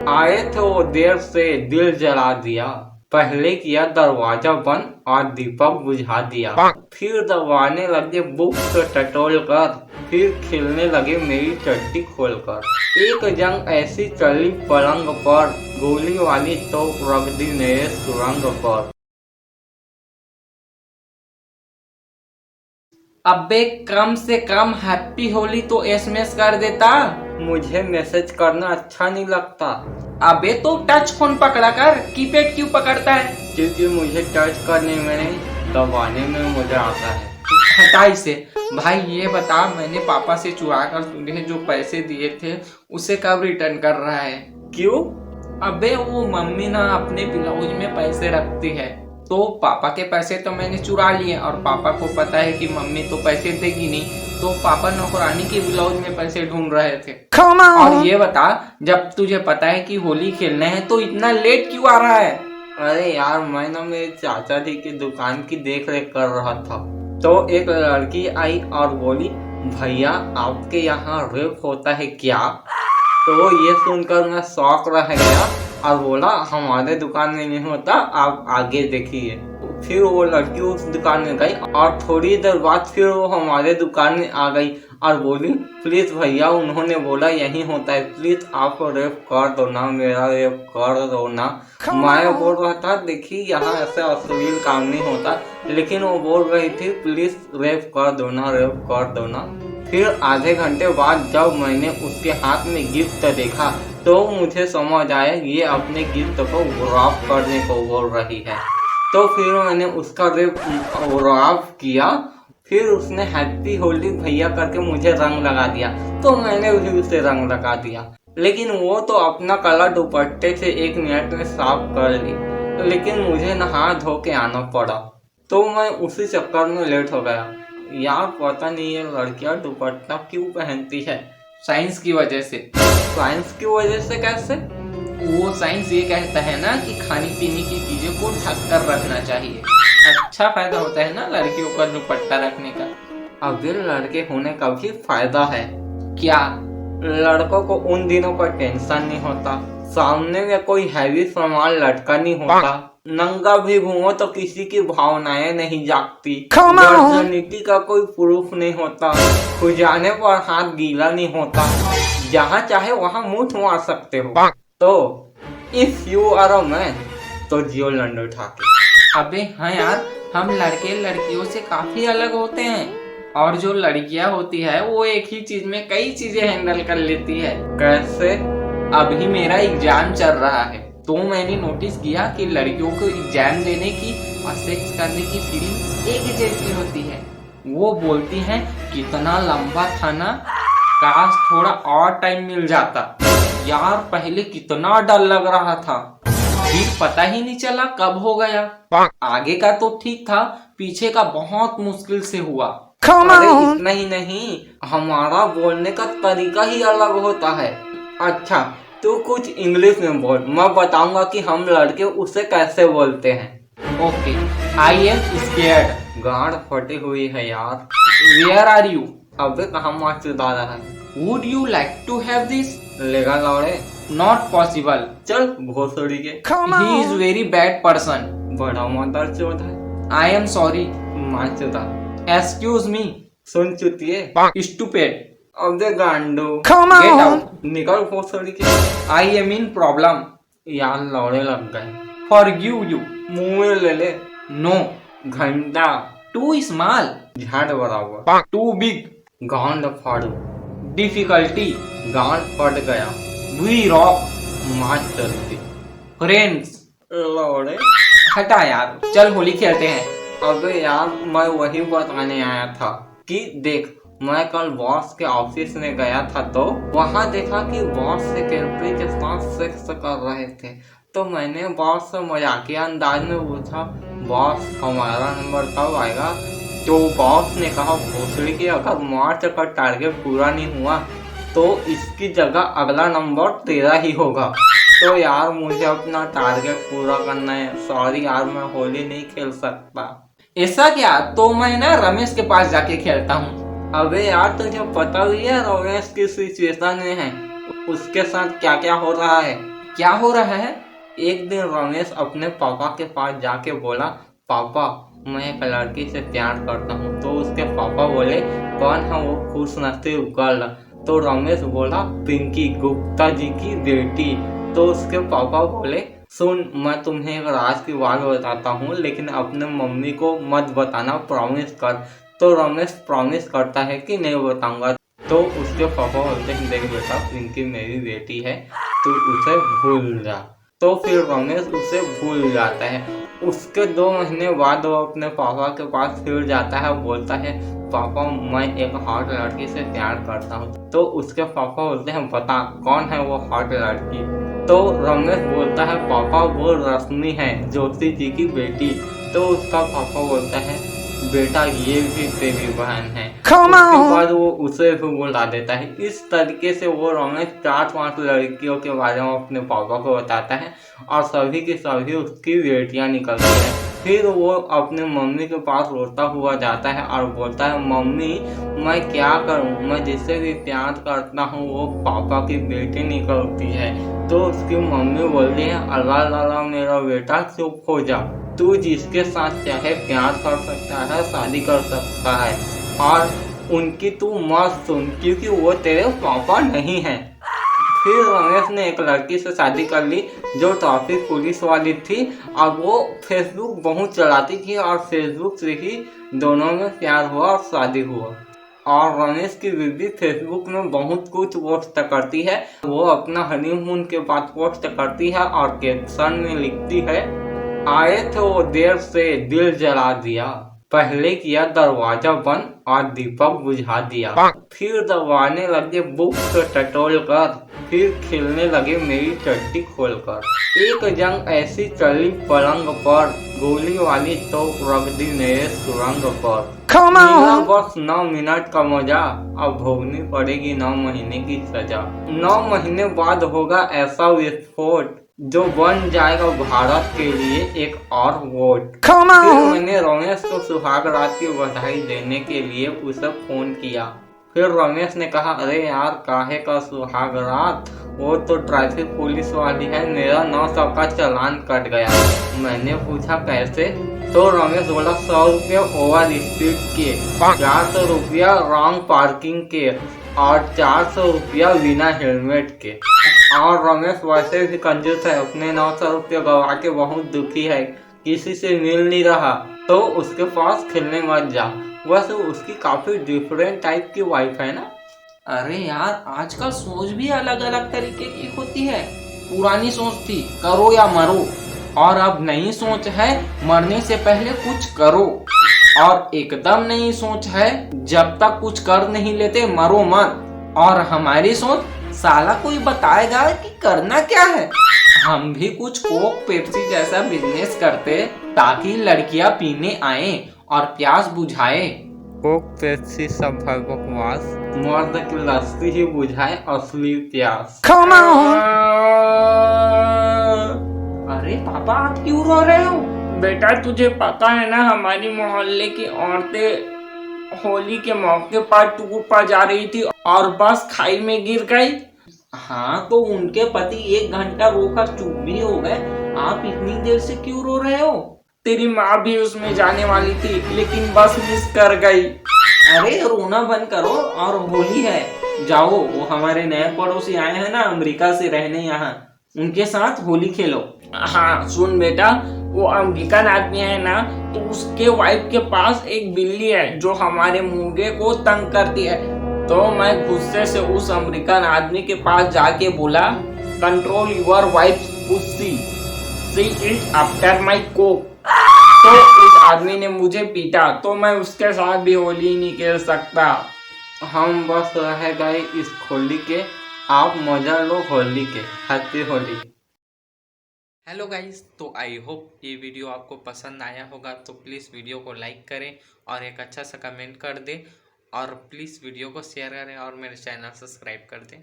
आए थे वो देर से दिल जला दिया, पहले किया दरवाजा बंद और दीपक बुझा दिया, फिर दबाने लगे बुक से टटोल कर, फिर खिलने लगे मेरी चड्डी खोलकर। एक जंग ऐसी चली पलंग पर, गोली वाली तोप रख दी मेरे सुरंग पर। अबे कम से कम हैप्पी होली तो एसएमएस कर देता। मुझे मैसेज करना अच्छा नहीं लगता। अबे तो टच फोन पकड़ा कर, कीपैड क्यों पकड़ता है? क्योंकि मुझे टच करने में नहीं, दबाने में मजा आता है। हटा इसे। भाई ये बता, मैंने पापा से चुरा कर तुझे जो पैसे दिए थे उसे कब रिटर्न कर रहा है? क्यों? अबे वो मम्मी ना अपने ब्लाउज में पैसे रखती है, तो पापा के पैसे तो मैंने चुरा लिए और पापा को पता है कि मम्मी तो पैसे देगी नहीं, तो पापा नौकरानी के ब्लाउज में पैसे ढूंढ रहे थे। और ये बता, जब तुझे पता है कि होली खेलने हैं तो इतना लेट क्यों आ रहा है? अरे यार, मैं ना मेरे चाचा जी की दुकान की देख रेख कर रहा था, तो एक लड़की आई और बोली, भैया आपके यहाँ रेप होता है क्या? तो ये सुनकर मैं शॉक रह गया और बोला, हमारे दुकान में नहीं होता, आप आगे देखिए। फिर वो लड़की उस दुकान में गई और थोड़ी देर बाद फिर वो हमारे दुकान में आ गई और बोली, प्लीज भैया उन्होंने बोला यही होता है, प्लीज आप रेप कर दो ना, मेरा रेप कर दो ना। मैं बोल रहा था, देखिए यहाँ ऐसे अश्लील काम नहीं होता, लेकिन वो बोल रही थी प्लीज रेप कर दो ना, रेप कर दो ना। फिर आधे घंटे बाद जब मैंने उसके हाथ में गिफ्ट देखा तो मुझे समझ आया ये अपने गिफ्ट को रैप करने को बोल रही है। तो फिर मैंने उसका रैप किया, फिर उसने हैप्पी होली भैया करके मुझे रंग लगा दिया, तो मैंने भी उसे रंग लगा दिया। लेकिन वो तो अपना कलर दुपट्टे से 1 मिनट में साफ कर ली, लेकिन मुझे नहा धो के आना पड़ा, तो मैं उसी चक्कर में लेट हो गया। यार पता नहीं ये लड़कियां दुपट्टा क्यों पहनती है? साइंस की वजह से। साइंस की वजह से कैसे? वो साइंस ये कहता है ना कि खाने पीने की चीजों को ढक कर रखना चाहिए। अच्छा फायदा होता है ना लड़कियों का दुपट्टा रखने का। अभी लड़के होने का भी फायदा है। क्या? लड़कों को उन दिनों का टेंशन नहीं होता, सामने में कोई हैवी सामान लटका नहीं होता, नंगा भी घूमो तो किसी की भावनाएं नहीं जागती, वर्जिनिटी का कोई प्रूफ नहीं होता, खुजाने पर हाथ गीला नहीं होता, जहाँ चाहे वहाँ मुंह मार सकते हो। तो if you are a man तो जियो लंडो ठाके। अबे हाँ यार, हम लड़के लड़कियों से काफी अलग होते हैं, और जो लड़कियां होती है वो एक ही चीज में कई चीजें हैंडल कर लेती है। कैसे? अभी मेरा एग्जाम चल रहा है, तो मैंने नोटिस किया कि लड़कियों को एग्जाम देने की और सेक्स करने की फीलिंग एक जैसी होती है। वो बोलती हैं, कितना लंबा था ना, काश थोड़ा और टाइम मिल जाता। यार पहले कितना डर लग रहा था, फिर पता ही नहीं चला कब हो गया। आगे का तो ठीक था, पीछे का बहुत मुश्किल से हुआ। अरे इतना ही नहीं, हमारा बोलने का तरीका ही अलग होता है। अच्छा तू कुछ इंग्लिश में बोल, मैं बताऊंगा कि हम लड़के उसे कैसे बोलते हैं। Okay, I am scared. गांड फटी हुई है यार। Where are you? अबे कहाँ मार चुदा रहा है। Would you like to have this? लेगा लौड़े, नॉट पॉसिबल। चल भोसड़ी के। He is very bad person. बड़ा मदर चौथ है। I am sorry. मार चुदा। Excuse me. सुन चुतिए। स्टूपिड। अबे गांडू, गेट आउट, निकल भोसड़ी के। I am in problem. यार लौड़े लग गए। Forgive you. मुंह में ले ले। नो। घंटा। Too small. झाड़ बराबर। Too big. गांड फाड़ू। डिफिकल्टी। गांड फट गया। We rock. मार चलती। फ्रेंड्स। लौड़े हटा यार, चल होली खेलते हैं। अबे यार मैं वही बताने आया था कि देख, मैं कल बॉस के ऑफिस में गया था, तो वहाँ देखा कि बॉस सेक्रेटरी के साथ सेक्स कर रहे थे। तो मैंने बॉस से मजाकिया अंदाज में पूछा, बॉस हमारा नंबर कब आएगा? तो बॉस ने कहा, भोसड़ी की अगर मार्च का टारगेट पूरा नहीं हुआ तो इसकी जगह अगला नंबर तेरा ही होगा। तो यार मुझे अपना टारगेट पूरा करना है, सॉरी यार मैं होली नहीं खेल सकता। ऐसा क्या? तो मैं ना रमेश के पास जाके खेलता हूँ। अबे यार तुझे पता भी है रमेश किस सिचुएशन में है, उसके साथ क्या क्या हो रहा है। क्या हो रहा है? एक दिन रमेश अपने पापा के पास जाके बोला, पापा मैं एक लड़की से प्यार करता हूँ। तो उसके पापा बोले, कौन है वो खुशनसीब गर्ल? तो रमेश बोला, पिंकी, गुप्ता जी की बेटी। तो उसके पापा बोले, सुन मैं तुम्हें एक राज की बात बताता हूँ, लेकिन अपने मम्मी को मत बताना, प्रॉमिस कर। तो रमेश प्रॉमिस करता है कि नहीं बताऊंगा। तो उसके पापा बोलते हैं, देख बेटा पिंकी मेरी बेटी है, तू उसे भूल जा। तो फिर रमेश उसे भूल जाता है। उसके 2 महीने बाद वो अपने पापा के पास फिर जाता है, बोलता है, पापा मैं एक हॉट लड़की से प्यार करता हूँ। तो उसके पापा बोलते हैं, बता कौन है वो हॉट लड़की? तो रमेश बोलता है, पापा वो रश्मि है, जोशी जी की बेटी। तो उसका पापा बोलता है, बेटा ये भी तेरी बहन है। उसके बाद वो उसे भी बुला देता है। इस तरीके से वो रमेश 4-5 लड़कियों के बारे में अपने पापा को बताता है और सभी की सभी उसकी बेटियां निकलती हैं। फिर वो अपने मम्मी के पास रोता हुआ जाता है और बोलता है, मम्मी मैं क्या करूं, मैं जिससे भी प्यार करता हूं वो पापा की बेटी निकलती है। तो उसकी मम्मी बोलती है, अल्लाह अल्लाह मेरा बेटा चुप हो जा, तू जिसके साथ चाहे प्यार कर सकता है, शादी कर सकता है, और उनकी तू मत सुन क्योंकि वो तेरे पापा नहीं हैं। फिर रमेश ने एक लड़की से शादी कर ली जो ट्रैफिक पुलिस वाली थी और वो फेसबुक बहुत चलाती थी और फेसबुक से ही दोनों में प्यार हुआ और शादी हुआ। और रमेश की बीवी फेसबुक में बहुत कुछ पोस्ट करती है। वो अपना हनीमून के बाद पोस्ट करती है और कैप्शन में लिखती है, आए थे वो देर से दिल जला दिया, पहले किया दरवाजा बंद और दीपक बुझा दिया, फिर दबाने लगे बुक से टटोल कर, फिर खिलने लगे मेरी चड्डी खोलकर। एक जंग ऐसी चली पलंग पर, गोली वाली तो रख दी मेरे सुरंग पर। मिला बस 9 मिनट का मजा, अब भोगनी पड़ेगी 9 महीने की सजा। 9 महीने बाद होगा ऐसा विस्फोट जो बन जाएगा भारत के लिए एक और वोट। फिर मैंने रमेश को सुहाग रात की बधाई देने के लिए उसे फोन किया। फिर रमेश ने कहा, अरे यार काहे का सुहाग रात, वो तो ट्रैफिक पुलिस वाली है, मेरा 900 का चालान कट गया। मैंने पूछा कैसे? तो रमेश बोला, 100 रुपये ओवर स्पीड के, 400 रुपया रॉन्ग पार्किंग के और 400 रुपया बिना हेलमेट के। और रमेश वैसे भी कंजूस है, अपने 900 रुपये गवा के बहुत दुखी है, किसी से मिल नहीं रहा, तो उसके पास खेलने मत जा। वैसे उसकी काफी डिफरेंट टाइप की वाइफ है ना। अरे यार आजकल सोच भी अलग अलग तरीके की होती है। पुरानी सोच थी करो या मरो, और अब नई सोच है मरने से पहले कुछ करो, और एकदम नई सोच है जब तक कुछ कर नहीं लेते मरो मत। और हमारी सोच, साला कोई बताएगा कि करना क्या है। हम भी कुछ कोक पेप्सी जैसा बिजनेस करते ताकि लड़कियां पीने आए और प्यास बुझाए। कोक पेप्सी सब बकवास, मर्द की लस्सी ही बुझाए असली प्यास। अरे पापा आप क्यों रो रहे हो? बेटा तुझे पता है ना, हमारी मोहल्ले की औरतें होली के मौके पर टूर पर जा रही थी और बस खाई में गिर गई। हाँ तो उनके पति 1 घंटा रोकर चुप भी हो गए, आप इतनी देर से क्यों रो रहे हो? तेरी माँ भी उसमें जाने वाली थी लेकिन बस मिस कर गई। अरे रोना बंद करो, और होली है, जाओ, वो हमारे नए पड़ोसी आए हैं ना अमेरिका से रहने यहाँ, उनके साथ होली खेलो। हाँ सुन बेटा, वो अमेरिकन आदमी है ना, तो उसके वाइफ के पास एक बिल्ली है जो हमारे मुर्गे को तंग करती है। तो मैं गुस्से से उस अमेरिकन आदमी के पास जाके बोला, control your wife पुस्सी, she is after my Coke. तो उस आदमी ने मुझे पीटा, तो मैं उसके साथ भी होली नहीं खेल सकता। हम बस रह गए इस होली के, आप मजा लो होली के। हैप्पी होली। हेलो गाइस, तो आई होप ये वीडियो आपको पसंद आया होगा, तो प्लीज़ वीडियो को लाइक करें और एक अच्छा सा कमेंट कर दें, और प्लीज़ वीडियो को शेयर करें और मेरे चैनल सब्सक्राइब कर दें।